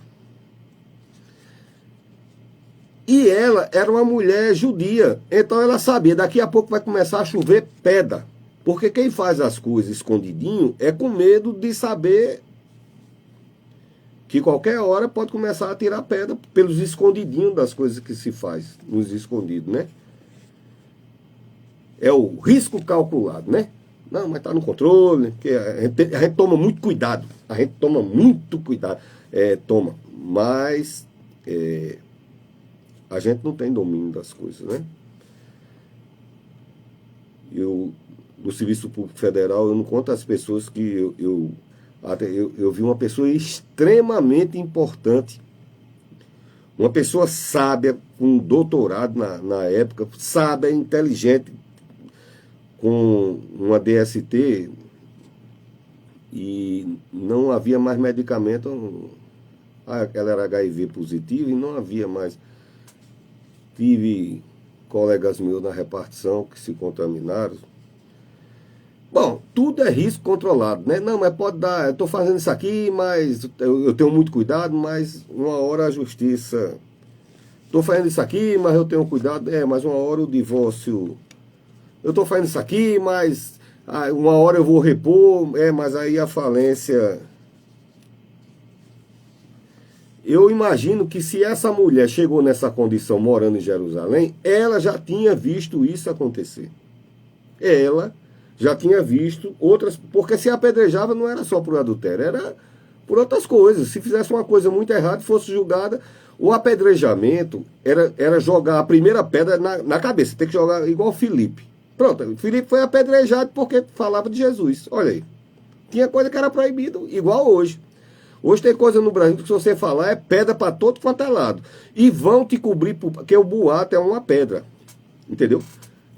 Speaker 1: E ela era uma mulher judia, então ela sabia, daqui a pouco vai começar a chover pedra. Porque quem faz as coisas escondidinho é com medo de saber que qualquer hora pode começar a tirar pedra pelos escondidinhos das coisas que se faz nos escondidos, né? É o risco calculado, né? Não, mas está no controle, que a gente toma muito cuidado. A gente toma muito cuidado. Mas a gente não tem domínio das coisas, né? Do Serviço Público Federal, eu não conto as pessoas que eu vi uma pessoa extremamente importante, uma pessoa sábia, com doutorado na época, sábia, inteligente, com uma DST, e não havia mais medicamento, ela era HIV positivo e não havia mais. Tive colegas meus na repartição que se contaminaram. Bom, tudo é risco controlado, né? Não, mas pode dar, eu estou fazendo isso aqui, mas eu tenho muito cuidado, mas uma hora a justiça... Estou fazendo isso aqui, mas eu tenho cuidado, mas uma hora o divórcio... Eu estou fazendo isso aqui, mas uma hora eu vou repor, mas aí a falência... Eu imagino que se essa mulher chegou nessa condição morando em Jerusalém, ela já tinha visto isso acontecer. Ela já tinha visto outras... Porque se apedrejava não era só por adultério, era por outras coisas. Se fizesse uma coisa muito errada e fosse julgada, o apedrejamento era jogar a primeira pedra na cabeça. Tem que jogar igual Filipe. Pronto, Filipe foi apedrejado porque falava de Jesus. Olha aí. Tinha coisa que era proibido, igual hoje. Hoje tem coisa no Brasil que se você falar é pedra para todo quanto é lado. E vão te cobrir, porque o boato é uma pedra. Entendeu?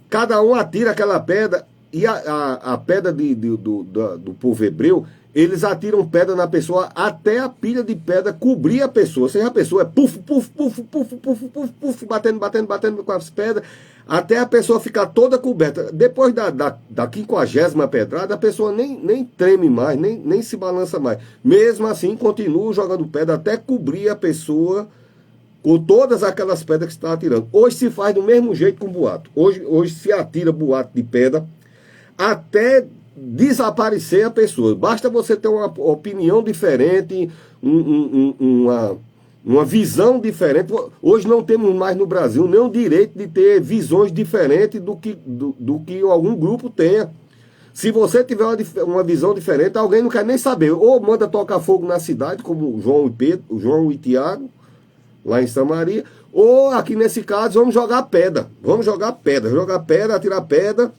Speaker 1: Cada um atira aquela pedra e a pedra do povo hebreu, eles atiram pedra na pessoa até a pilha de pedra cobrir a pessoa. Ou seja, a pessoa é puf, puf, puf, puf, puf, puf, puf, batendo com as pedras, até a pessoa ficar toda coberta. Depois da 50ª pedrada, a pessoa nem treme mais, nem se balança mais. Mesmo assim, continua jogando pedra até cobrir a pessoa com todas aquelas pedras que está atirando. Hoje se faz do mesmo jeito com boato. Hoje se atira boato de pedra até desaparecer a pessoa. Basta você ter uma opinião diferente, uma visão diferente. Hoje não temos mais no Brasil nem o direito de ter visões diferentes do que algum grupo tenha. Se você tiver uma visão diferente, alguém não quer nem saber. Ou manda tocar fogo na cidade, como João e Tiago, lá em Samaria, ou aqui nesse caso, vamos jogar pedra, atirar pedra,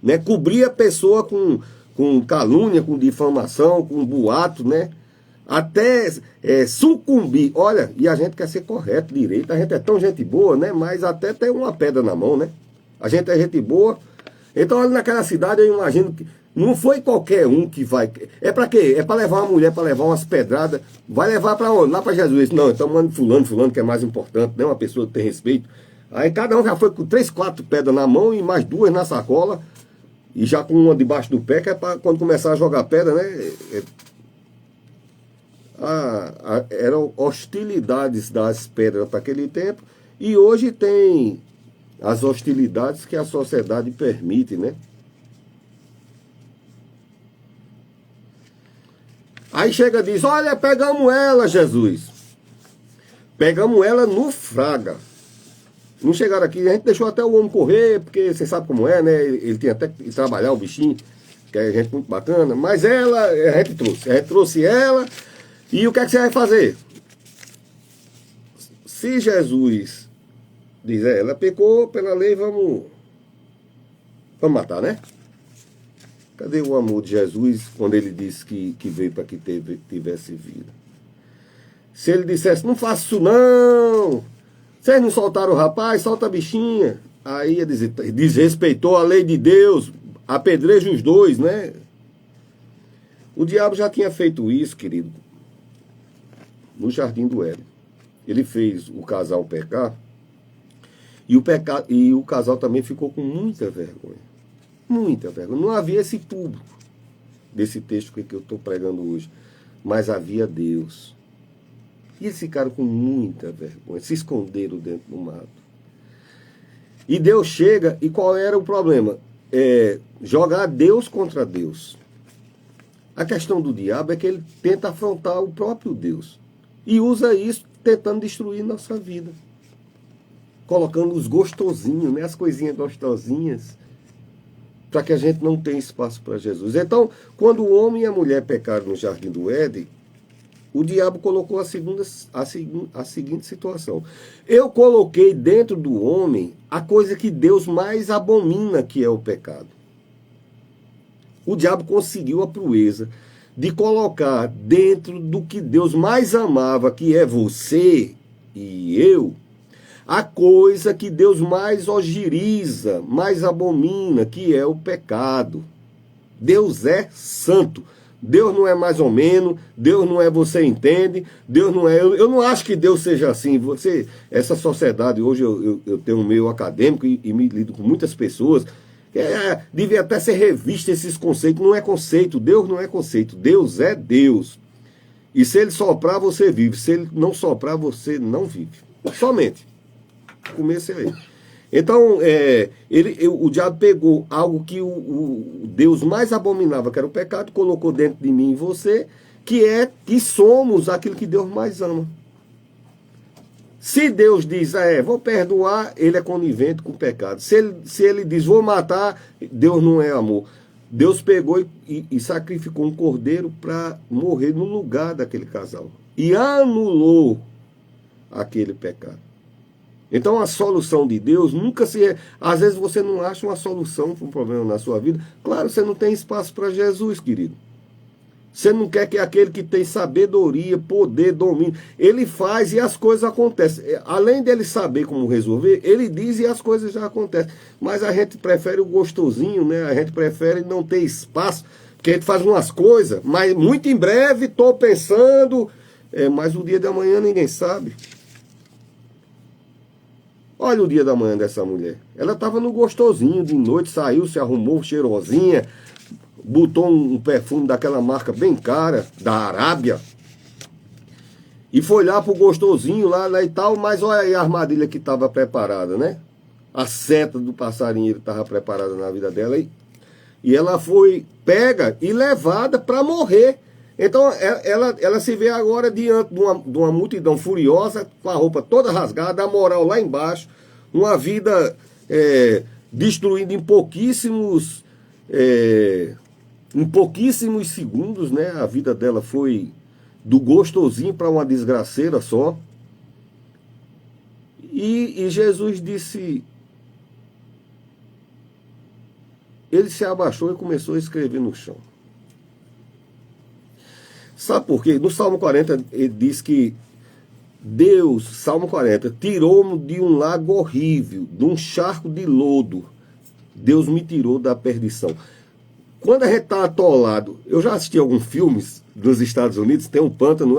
Speaker 1: né? Cobrir a pessoa com calúnia, com difamação, com boato, né? Até sucumbir. Olha, e a gente quer ser correto, direito, a gente é tão gente boa, né? Mas até tem uma pedra na mão, né? A gente é gente boa. Então, ali naquela cidade, eu imagino que não foi qualquer um que vai... É para quê? É para levar uma mulher, para levar umas pedradas. Vai levar para onde? Lá para Jesus. Não, então manda fulano que é mais importante, né? Uma pessoa que tem respeito. Aí cada um já foi com 3, 4 pedras na mão e mais 2 na sacola. E já com uma debaixo do pé, que é para quando começar a jogar pedra, né? Eram hostilidades das pedras para aquele tempo. E hoje tem as hostilidades que a sociedade permite, né? Aí chega e diz, olha, pegamos ela, Jesus. Pegamos ela no Fraga. Não chegaram aqui, a gente deixou até o homem correr, porque você sabe como é, né? Ele tinha até que trabalhar o bichinho, que é gente muito bacana. Mas ela, a gente trouxe ela. E o que é que você vai fazer? Se Jesus diz, ela pecou pela lei, vamos matar, né? Cadê o amor de Jesus quando ele disse que veio para que tivesse vida? Se ele dissesse, não faça isso não, vocês não soltaram o rapaz, solta a bichinha. Aí ia dizer, desrespeitou a lei de Deus, apedreja os dois, né? O diabo já tinha feito isso, querido, no Jardim do Éden. Ele fez o casal pecar, e o casal também ficou com muita vergonha. Muita vergonha. Não havia esse público desse texto que eu estou pregando hoje, mas havia Deus. E eles ficaram com muita vergonha, se esconderam dentro do mato. E Deus chega, e qual era o problema? Jogar Deus contra Deus. A questão do diabo é que ele tenta afrontar o próprio Deus. E usa isso tentando destruir nossa vida. Colocando os gostosinhos, né? As coisinhas gostosinhas, para que a gente não tenha espaço para Jesus. Então, quando o homem e a mulher pecaram no Jardim do Éden, o diabo colocou a seguinte situação. Eu coloquei dentro do homem a coisa que Deus mais abomina, que é o pecado. O diabo conseguiu a proeza de colocar dentro do que Deus mais amava, que é você e eu, a coisa que Deus mais ogiriza, mais abomina, que é o pecado. Deus é santo. Deus não é mais ou menos, Deus não é você entende, Deus não é... Eu não acho que Deus seja assim. Essa sociedade, hoje eu tenho um meio acadêmico e me lido com muitas pessoas, devia até ser revista esses conceitos. Não é conceito, Deus não é conceito, Deus é Deus. E se Ele soprar, você vive. Se Ele não soprar, você não vive. Somente. O começo é aí. Então, o diabo pegou algo que o Deus mais abominava, que era o pecado, colocou dentro de mim e você, que somos aquilo que Deus mais ama. Se Deus diz, vou perdoar, ele é conivente com o pecado. Se ele diz, vou matar, Deus não é amor. Deus pegou e sacrificou um cordeiro para morrer no lugar daquele casal. E anulou aquele pecado. Então a solução de Deus nunca se... Às vezes você não acha uma solução para um problema na sua vida. Claro, você não tem espaço para Jesus, querido. Você não quer que aquele que tem sabedoria, poder, domínio, ele faz e as coisas acontecem. Além dele saber como resolver, ele diz e as coisas já acontecem. Mas a gente prefere o gostosinho, né? A gente prefere não ter espaço, porque a gente faz umas coisas, mas muito em breve estou pensando, mas o dia da manhã ninguém sabe. Olha o dia da manhã dessa mulher. Ela estava no gostosinho, de noite, saiu, se arrumou, cheirosinha, botou um perfume daquela marca bem cara, da Arábia, e foi lá pro gostosinho lá e tal, mas olha aí a armadilha que estava preparada, né? A seta do passarinheiro estava preparada na vida dela, e ela foi pega e levada para morrer. Então ela se vê agora diante de uma multidão furiosa, com a roupa toda rasgada, a moral lá embaixo, uma vida destruída em pouquíssimos segundos, né? A vida dela foi do gostosinho para uma desgraceira só. E Jesus disse... Ele se abaixou e começou a escrever no chão. Sabe por quê? No Salmo 40, ele diz que Deus, Salmo 40, tirou-me de um lago horrível, de um charco de lodo. Deus me tirou da perdição. Quando a gente está atolado, eu já assisti alguns filmes dos Estados Unidos, tem um pântano.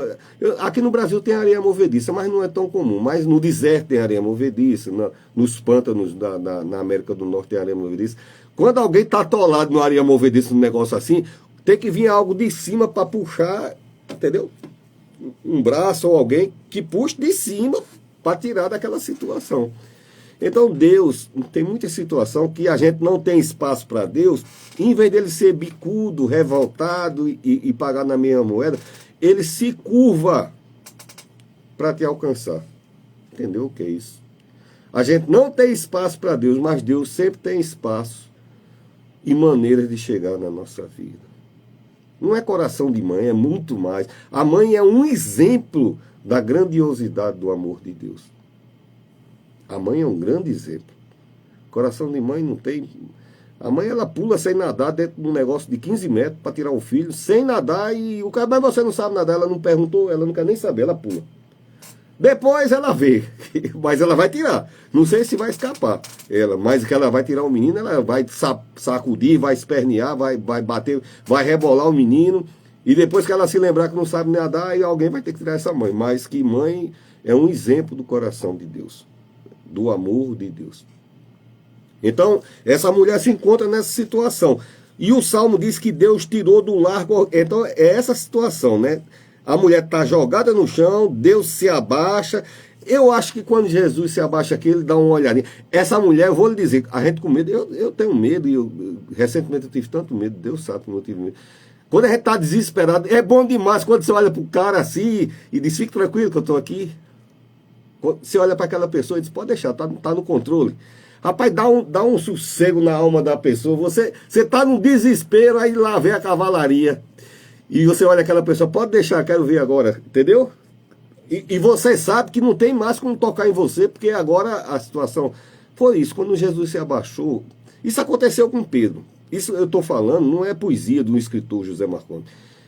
Speaker 1: Aqui no Brasil tem areia movediça, mas não é tão comum. Mas no deserto tem areia movediça, nos pântanos na América do Norte tem areia movediça. Quando alguém está atolado na areia movediça, num negócio assim, tem que vir algo de cima para puxar, entendeu? Um braço ou alguém que puxe de cima para tirar daquela situação. Então Deus, tem muita situação que a gente não tem espaço para Deus, em vez dele ser bicudo, revoltado e pagar na mesma moeda, ele se curva para te alcançar. Entendeu o que é isso? A gente não tem espaço para Deus, mas Deus sempre tem espaço e maneiras de chegar na nossa vida. Não é coração de mãe, é muito mais. A mãe é um exemplo da grandiosidade do amor de Deus. A mãe é um grande exemplo. Coração de mãe não tem... A mãe, ela pula sem nadar dentro de um negócio de 15 metros para tirar o filho, sem nadar, e o cara, mas você não sabe nadar, ela não perguntou, ela não quer nem saber, ela pula. Depois ela vê, mas ela vai tirar. Não sei se vai escapar, mas que ela vai tirar o menino, ela vai sacudir, vai espernear, vai bater, vai rebolar o menino, e depois que ela se lembrar que não sabe nadar, aí alguém vai ter que tirar essa mãe. Mas que mãe é um exemplo do coração de Deus, do amor de Deus. Então, essa mulher se encontra nessa situação. E o Salmo diz que Deus tirou do largo. Então, é essa situação, né? A mulher está jogada no chão, Deus se abaixa. Eu acho que quando Jesus se abaixa aqui, ele dá uma olhadinha. Essa mulher, eu vou lhe dizer, a gente com medo, eu tenho medo, recentemente eu tive tanto medo, Deus sabe como eu tive medo. Quando a gente está desesperado, é bom demais quando você olha para o cara assim e diz, fique tranquilo que eu estou aqui. Você olha para aquela pessoa e diz, pode deixar, tá no controle. Rapaz, dá um sossego na alma da pessoa. Você está num desespero, aí lá vem a cavalaria. E você olha aquela pessoa, pode deixar, quero ver agora, entendeu? E você sabe que não tem mais como tocar em você, porque agora a situação... Foi isso, quando Jesus se abaixou, isso aconteceu com Pedro. Isso eu estou falando, não é poesia do escritor José Marconi.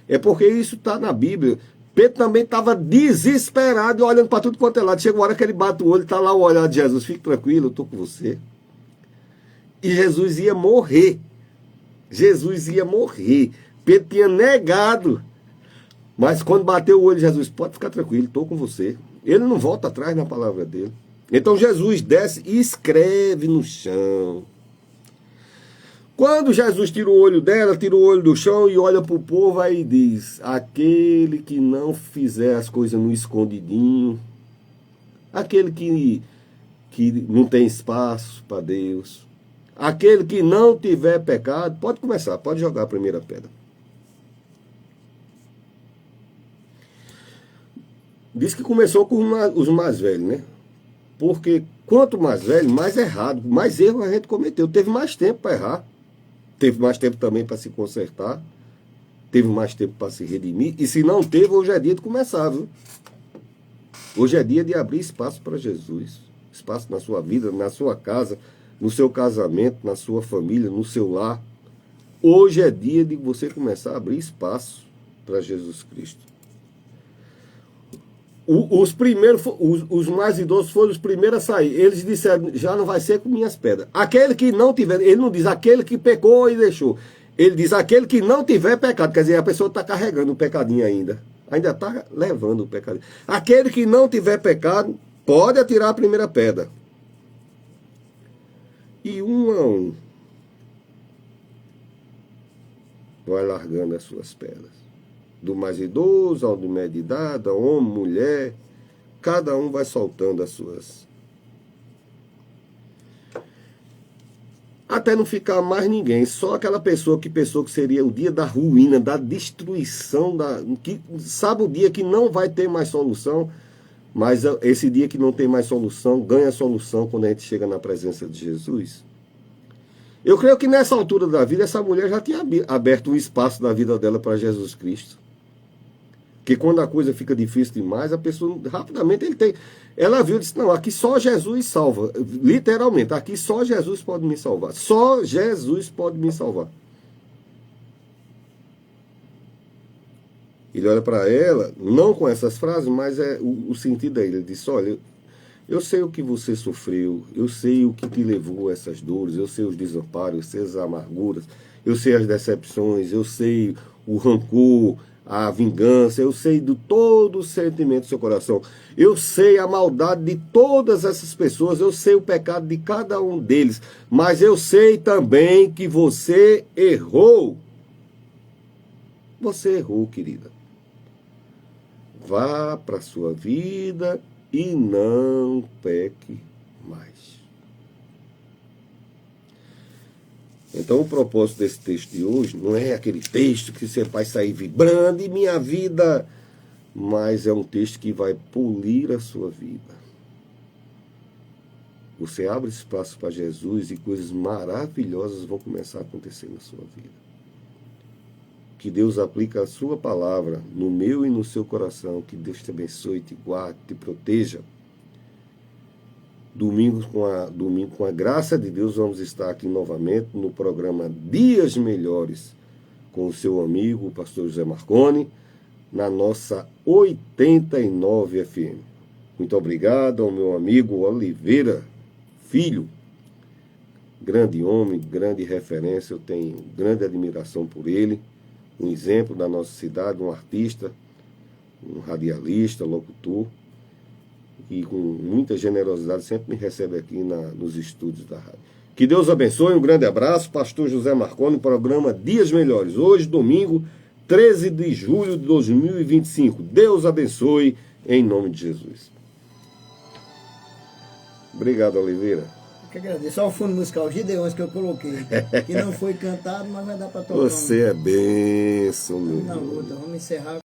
Speaker 1: É porque isso está na Bíblia. Pedro também estava desesperado, olhando para tudo quanto é lado. Chega uma hora que ele bate o olho, está lá o olhar de Jesus, fique tranquilo, eu estou com você. E Jesus ia morrer. Jesus ia morrer. Pedro tinha negado. Mas quando bateu o olho de Jesus, pode ficar tranquilo, estou com você. Ele não volta atrás na palavra dele. Então Jesus desce e escreve no chão. Quando Jesus tira o olho dela, tira o olho do chão e olha para o povo, aí diz, aquele que não fizer as coisas no escondidinho, aquele que que não tem espaço para Deus. Aquele que não tiver pecado, pode começar, pode jogar a primeira pedra. Diz que começou com os mais velhos, né? Porque quanto mais velho, mais errado, mais erro a gente cometeu. Teve mais tempo para errar. Teve mais tempo também para se consertar. Teve mais tempo para se redimir. E se não teve, hoje é dia de começar, viu? Hoje é dia de abrir espaço para Jesus. Espaço na sua vida, na sua casa, no seu casamento, na sua família, no seu lar. Hoje é dia de você começar a abrir espaço para Jesus Cristo. Os primeiros, os mais idosos foram os primeiros a sair. Eles disseram, já não vai ser com minhas pedras. Aquele que não tiver, ele não diz aquele que pecou e deixou. Ele diz aquele que não tiver pecado. Quer dizer, a pessoa está carregando o pecadinho ainda. Ainda está levando o pecadinho. Aquele que não tiver pecado, pode atirar a primeira pedra. E um a um vai largando as suas pedras. Do mais idoso ao de média idade, homem, mulher, cada um vai soltando as suas. Até não ficar mais ninguém, só aquela pessoa que pensou que seria o dia da ruína, da destruição, que sabe o dia que não vai ter mais solução, mas esse dia que não tem mais solução, ganha solução quando a gente chega na presença de Jesus. Eu creio que nessa altura da vida, essa mulher já tinha aberto um espaço da vida dela para Jesus Cristo. Porque quando a coisa fica difícil demais, a pessoa rapidamente ela viu e disse, não, aqui só Jesus salva. Literalmente, aqui só Jesus pode me salvar. Só Jesus pode me salvar. Ele olha para ela, não com essas frases, mas é o sentido dele. Ele disse, olha, eu sei o que você sofreu, eu sei o que te levou a essas dores, eu sei os desamparos, eu sei as amarguras, eu sei as decepções, eu sei o rancor, a vingança, eu sei de todo o sentimento do seu coração, eu sei a maldade de todas essas pessoas, eu sei o pecado de cada um deles, mas eu sei também que você errou. Você errou, querida. Vá para a sua vida e não peque mais. Então o propósito desse texto de hoje não é aquele texto que você vai sair vibrando e minha vida, mas é um texto que vai polir a sua vida. Você abre espaço para Jesus e coisas maravilhosas vão começar a acontecer na sua vida. Que Deus aplique a sua palavra no meu e no seu coração. Que Deus te abençoe, te guarde, te proteja. Domingo, com a graça de Deus, vamos estar aqui novamente no programa Dias Melhores, com o seu amigo, o pastor José Marconi, na nossa 89 FM. Muito obrigado ao meu amigo Oliveira Filho, grande homem, grande referência, eu tenho grande admiração por ele, um exemplo da nossa cidade, um artista, um radialista, locutor, e com muita generosidade sempre me recebe aqui nos estúdios da rádio. Que Deus abençoe, um grande abraço, pastor José Marconi, programa Dias Melhores, hoje domingo, 13 de julho de 2025. Deus abençoe, em nome de Jesus. Obrigado, Oliveira.
Speaker 2: Eu que agradeço. Só o fundo musical Gideões que eu coloquei, que não foi cantado, mas vai dar para tocar.
Speaker 1: Você é bênção, meu
Speaker 2: Vamos na luta, vamos encerrar.